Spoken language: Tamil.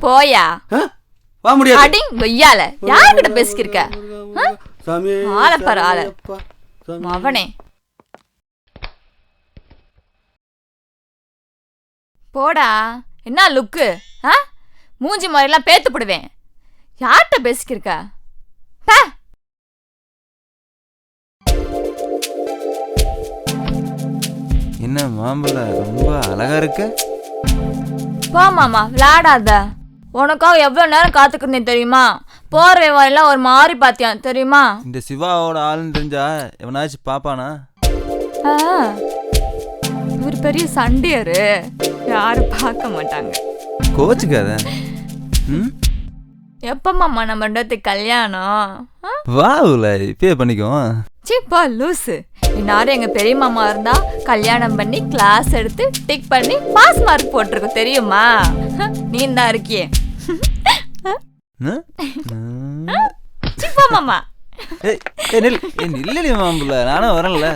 போயா வா முடியாது. அடிங் வெய்யால யார்கிட்ட பேசிக்கிருக்க? ஆள பாரு ஆள அவனே. போடா என்ன லுக்கு? மூஞ்சி மாதிரிலாம் பேத்து போடுவேன். யார்கிட்ட பேசிக்கிருக்க? என்ன மாம்பழ ரொம்ப அழகா இருக்க. போ மாமா விளையாடாத. உனக்காக எவ்வளவு நேரம் காத்துக்கிருந்தேன் தெரியுமா? போற விவரம் ஒரு மாதிரி பாத்தியான் தெரியுமா? இந்த சிவாவோட ஆளுன்னு தெரிஞ்சா எவனாச்சும் பாப்பானா? ஒரு பெரிய சண்டையரு, யாரும் பார்க்க மாட்டாங்க. கோச்சுக்காத. எப்ப மாமா நம்ம ரெண்டத்துக்கு கல்யாணம்? வாவுல இப்பயே பண்ணிக்கோ. சீப்பா லூசு. இன்னாரும் எங்க பெரிய மாமா இருந்தா கல்யாணம் பண்ணி கிளாஸ் எடுத்து டிக் பண்ணி பாஸ் மார்க் போட்டிருக்கோம் தெரியுமா? நீ தான் இருக்கியே. சீப்பா மாமா. நில்லடி மாம்புல, நானும் வரேன்ல.